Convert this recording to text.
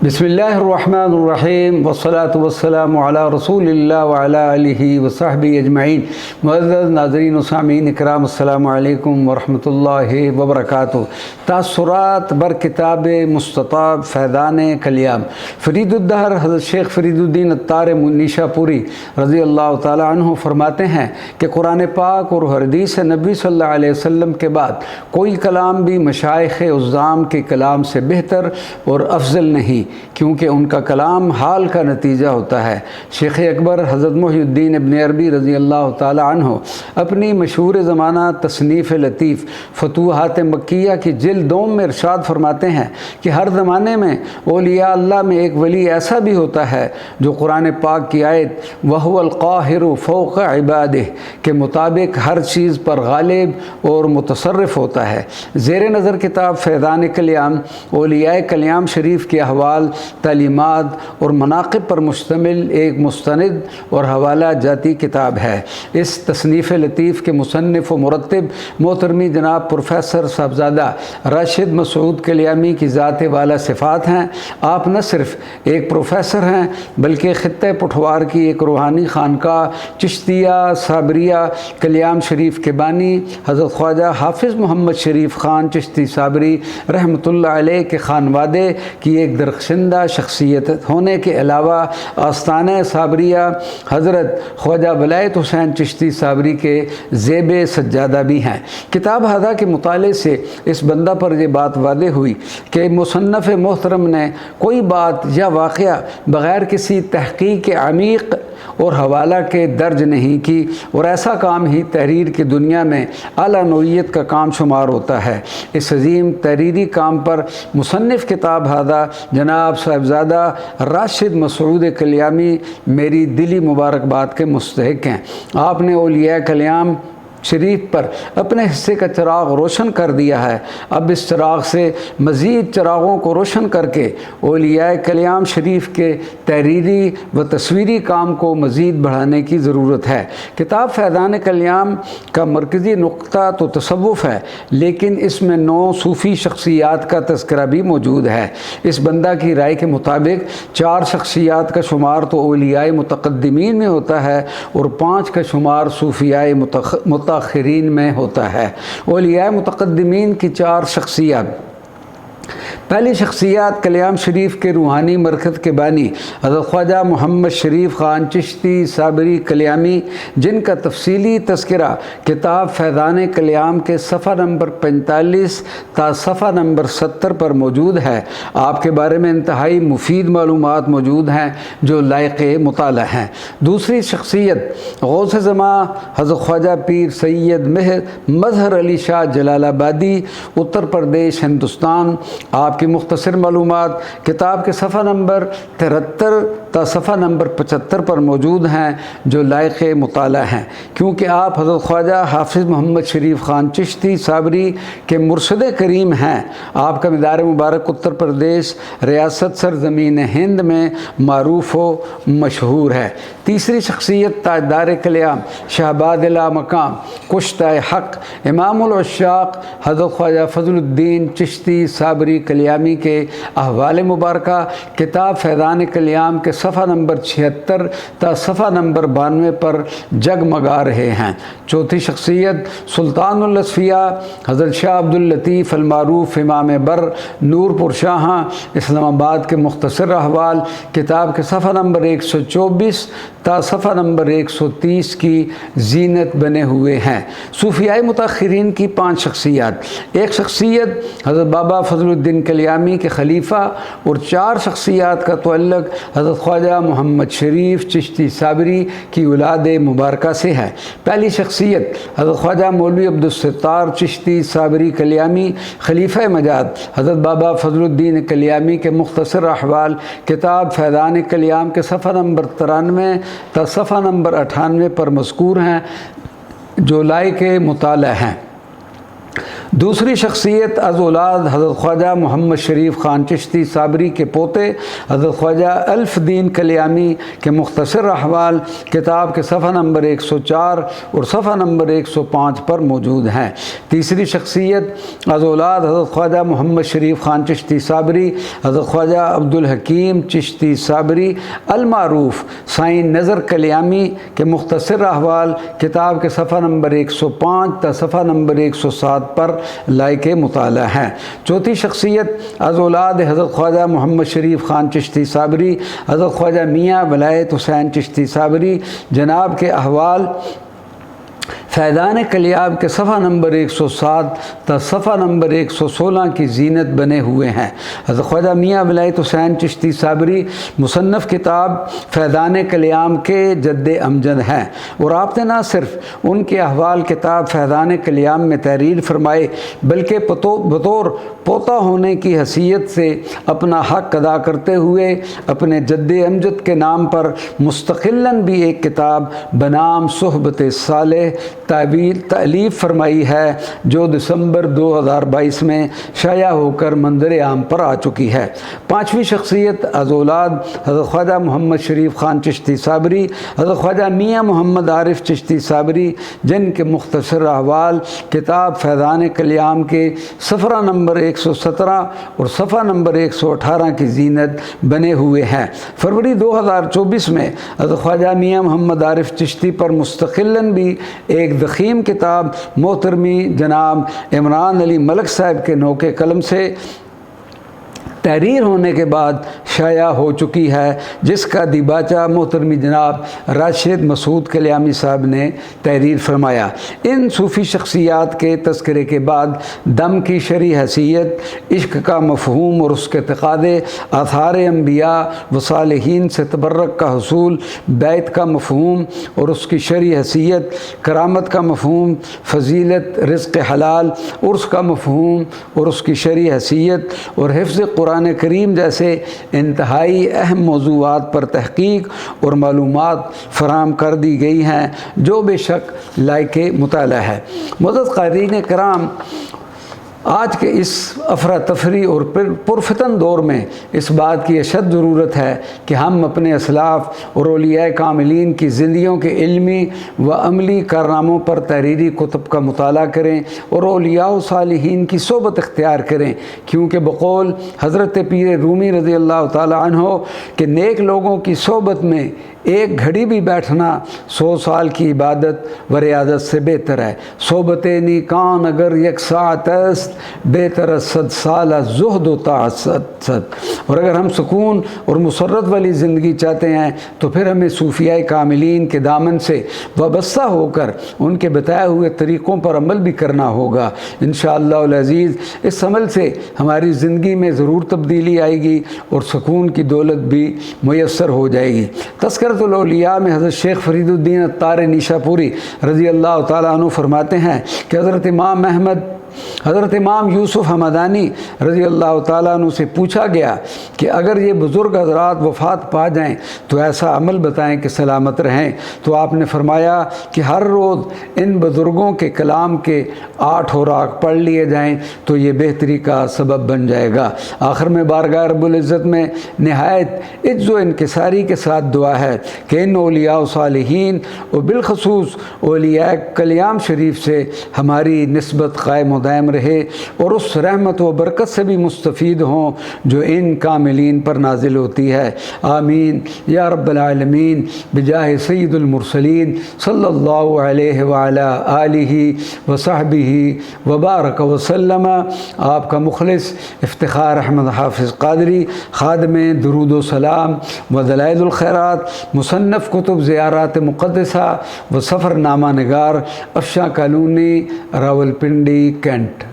بسم اللہ الرحمن الرحیم والصلاة والسلام علی رسول اللہ وعلی آلہ وصحبہ اجمعین۔ معزز ناظرین و سامعین اکرام، السلام علیکم ورحمۃ اللہ وبرکاتہ۔ تاثرات بر کتاب مستطاب فیضان کلیام، فرید الدہر حضرت شیخ فرید الدین عطار نیشا پوری رضی اللہ تعالی عنہ فرماتے ہیں کہ قرآن پاک اور حدیث نبی صلی اللہ علیہ وسلم کے بعد کوئی کلام بھی مشائخ عظام کے کلام سے بہتر اور افضل نہیں، کیونکہ ان کا کلام حال کا نتیجہ ہوتا ہے۔ شیخ اکبر حضرت محی الدین ابن عربی رضی اللہ تعالی عنہ اپنی مشہور زمانہ تصنیف لطیف فتوحات مکیہ کی جلد 2 میں ارشاد فرماتے ہیں کہ ہر زمانے میں اولیاء اللہ میں ایک ولی ایسا بھی ہوتا ہے جو قرآن پاک کی آیت وَهُوَ الْقَاهِرُ فَوْقَ عِبَادِهِ کے مطابق ہر چیز پر غالب اور متصرف ہوتا ہے۔ زیر نظر کتاب فیضان کلیام اولیاء کلیام شریف کے احوال، تعلیمات اور مناقب پر مشتمل ایک مستند اور حوالہ جاتی کتاب ہے۔ اس تصنیف لطیف کے مصنف و مرتب محترمی جناب پروفیسر صاحبزادہ راشد مسعود کلیامی کی ذات والا صفات ہیں۔ آپ نہ صرف ایک پروفیسر ہیں بلکہ خطہ پٹھوار کی ایک روحانی خانقاہ چشتیہ صابریہ کلیام شریف کے بانی حضرت خواجہ حافظ محمد شریف خان چشتی صابری رحمۃ اللہ علیہ کے خانوادے کی ایک درخشندہ شخصیت ہونے کے علاوہ آستانہ صابریہ حضرت خواجہ ولایت حسین چشتی صابری کے زیب سجادہ بھی ہیں۔ کتاب ہذا کے مطالعے سے اس بندہ پر یہ بات واضح ہوئی کہ مصنف محترم نے کوئی بات یا واقعہ بغیر کسی تحقیق عمیق اور حوالہ کے درج نہیں کی، اور ایسا کام ہی تحریر کی دنیا میں اعلیٰ نوعیت کا کام شمار ہوتا ہے۔ اس عظیم تحریری کام پر مصنف کتاب ہذا جناب صاحبزادہ راشد مسعود کلیامی میری دلی مبارکباد کے مستحق ہیں۔ آپ نے اولیاء کلیام شریف پر اپنے حصے کا چراغ روشن کر دیا ہے۔ اب اس چراغ سے مزید چراغوں کو روشن کر کے اولیاء کلیام شریف کے تحریری و تصویری کام کو مزید بڑھانے کی ضرورت ہے۔ کتاب فیضان کلیام کا مرکزی نقطہ تو تصوف ہے، لیکن اس میں 9 صوفی شخصیات کا تذکرہ بھی موجود ہے۔ اس بندہ کی رائے کے مطابق 4 شخصیات کا شمار تو اولیاء متقدمین میں ہوتا ہے اور 5 کا شمار صوفیاء متاخرین میں ہوتا ہے۔ اولیاء متقدمین کی 4 شخصیات: پہلی شخصیات کلیام شریف کے روحانی مرکز کے بانی حضرت خواجہ محمد شریف خان چشتی صابری کلیامی، جن کا تفصیلی تذکرہ کتاب فیضان کلیام کے صفحہ نمبر 45 تا صفحہ نمبر 70 پر موجود ہے۔ آپ کے بارے میں انتہائی مفید معلومات موجود ہیں جو لائق مطالعہ ہیں۔ دوسری شخصیت غوث زماں حضرت خواجہ پیر سید مظہر علی شاہ جلال آبادی، اتر پردیش، ہندوستان۔ آپ کی مختصر معلومات کتاب کے صفحہ نمبر 73 تا صفحہ نمبر 75 پر موجود ہیں جو لائق مطالعہ ہیں۔ کیونکہ آپ حضرت خواجہ حافظ محمد شریف خان چشتی صابری کے مرشد کریم ہیں، آپ کا مدار مبارک اتر پردیش ریاست سرزمین ہند میں معروف و مشہور ہے۔ تیسری شخصیت تاجدار کلیام شہباد لا مقام کشتہ حق امام العشاق حضرت خواجہ فضل الدین چشتی صابری کلیامی کے احوال مبارکہ کتاب فیضان کلیام کے صفحہ نمبر 76 تا صفحہ نمبر 92 پر جگمگا رہے ہیں۔ چوتھی شخصیت سلطان الاصفیاء حضرت شاہ عبد اللطیف المعروف امام بر نور پور شاہاں اسلام آباد کے مختصر احوال کتاب کے صفحہ نمبر 124 تا صفحہ نمبر 130 کی زینت بنے ہوئے ہیں۔ صوفیاء متاخرین کی 5 شخصیات: ایک شخصیت حضرت بابا فضل الدین کلیامی کے خلیفہ اور 4 شخصیات کا تعلق حضرت خواجہ محمد شریف چشتی صابری کی اولاد مبارکہ سے ہے۔ پہلی شخصیت حضرت خواجہ مولوی عبدالستار چشتی صابری کلیامی خلیفہ مجاد حضرت بابا فضل الدین کلیامی کے مختصر احوال کتاب فیضان کلیام کے صفحہ نمبر 93 تا صفحہ نمبر 98 پر مذکور ہیں جو لائق مطالعہ ہیں۔ دوسری شخصیت از اولاد حضرت خواجہ محمد شریف خان چشتی صابری کے پوتے حضرت خواجہ الف دین کلیامی کے مختصر احوال کتاب کے صفحہ نمبر 104 اور صفحہ نمبر 105 پر موجود ہیں۔ تیسری شخصیت از اولاد حضرت خواجہ محمد شریف خان چشتی صابری حضرت خواجہ عبدالحکیم چشتی صابری المعروف سائن نظر کلیامی کے مختصر احوال کتاب کے صفحہ نمبر 105 تا صفحہ نمبر 107 پر لائق مطالعہ ہیں۔ چوتھی شخصیت از اولاد حضرت خواجہ محمد شریف خان چشتی صابری حضرت خواجہ میاں ولایت حسین چشتی صابری جناب کے احوال فیضان کلیاب کے صفحہ نمبر 107 تا صفحہ نمبر 116 کی زینت بنے ہوئے ہیں۔ حضرت خواجہ میاں ولایت حسین چشتی صابری مصنف کتاب فیضان کلیام کے جد امجد ہیں، اور آپ نے نہ صرف ان کے احوال کتاب فیضان کلیام میں تحریر فرمائے بلکہ بطور پوتا ہونے کی حیثیت سے اپنا حق ادا کرتے ہوئے اپنے جد امجد کے نام پر مستقلاً بھی ایک کتاب بنام صحبت صالح تألیف فرمائی ہے، جو دسمبر 2022 میں شائع ہو کر منظر عام پر آ چکی ہے۔ پانچویں شخصیت از اولاد حضرت خواجہ محمد شریف خان چشتی صابری حضرت خواجہ میاں محمد عارف چشتی صابری، جن کے مختصر احوال کتاب فیضان کلیام کے صفحہ نمبر 117 اور صفحہ نمبر 118 کی زینت بنے ہوئے ہیں۔ فروری 2024 میں حضرت خواجہ میاں محمد عارف چشتی پر مستقلاً بھی ایک ضخیم کتاب محترمی جناب عمران علی ملک صاحب کے نوک قلم سے تحریر ہونے کے بعد شائع ہو چکی ہے، جس کا دیباچہ محترمی جناب راشد مسعود کلیامی صاحب نے تحریر فرمایا۔ ان صوفی شخصیات کے تذکرے کے بعد دم کی شرعی حیثیت، عشق کا مفہوم اور اس کے تقاضے، آثار انبیاء و صالحین سے تبرک کا حصول، بیت کا مفہوم اور اس کی شرعی حیثیت، کرامت کا مفہوم، فضیلت، رزق حلال، عرس کا مفہوم اور اس کی شرعی حیثیت، اور حفظ قرآن کریم جیسے انتہائی اہم موضوعات پر تحقیق اور معلومات فراہم کر دی گئی ہیں، جو بے شک لائق مطالعہ ہے۔ معزز قارئین کرام، آج کے اس افراتفری اور پرفتن دور میں اس بات کی اشد ضرورت ہے کہ ہم اپنے اسلاف اور اولیاء کاملین کی زندگیوں کے علمی و عملی کارناموں پر تحریری کتب کا مطالعہ کریں اور اولیاء و صالحین کی صحبت اختیار کریں، کیونکہ بقول حضرت پیر رومی رضی اللہ تعالی عنہ کہ نیک لوگوں کی صحبت میں ایک گھڑی بھی بیٹھنا 100 سال کی عبادت و ریاضت سے بہتر ہے۔ صحبت نیکان اگر یک ساعت است، بہتر 100 سال زہد و طاعت۔ اور اگر ہم سکون اور مسرت والی زندگی چاہتے ہیں تو پھر ہمیں صوفیاء کاملین کے دامن سے وابستہ ہو کر ان کے بتائے ہوئے طریقوں پر عمل بھی کرنا ہوگا۔ انشاءاللہ العزیز اس عمل سے ہماری زندگی میں ضرور تبدیلی آئے گی اور سکون کی دولت بھی میسر ہو جائے گی۔ تذکرۃ الاولیاء میں حضرت شیخ فرید الدین عطار نیشا پوری رضی اللہ تعالیٰ عنہ فرماتے ہیں کہ حضرت امام یوسف ہمدانی رضی اللہ تعالیٰ عنہ سے پوچھا گیا کہ اگر یہ بزرگ حضرات وفات پا جائیں تو ایسا عمل بتائیں کہ سلامت رہیں، تو آپ نے فرمایا کہ ہر روز ان بزرگوں کے کلام کے 8 اوراق پڑھ لیے جائیں تو یہ بہتری کا سبب بن جائے گا۔ آخر میں بارگاہ رب العزت میں نہایت عجز و انکساری کے ساتھ دعا ہے کہ ان اولیاء و صالحین و بالخصوص اولیاء کلیام شریف سے ہماری نسبت قائم و دائم رہے اور اس رحمت و برکت سے بھی مستفید ہوں جو ان کاملین پر نازل ہوتی ہے۔ آمین یا رب العالمین بجاہ سید المرسلین صلی اللہ علیہ وعلی آلہ وصحبہ وبارک وسلم۔ آپ کا مخلص افتخار احمد حافظ قادری، خادم درود و سلام و دلائل الخیرات، مصنف کتب زیارات مقدسہ و سفر نامہ نگار، افشاں کالونی، راولپنڈی، کینٹ۔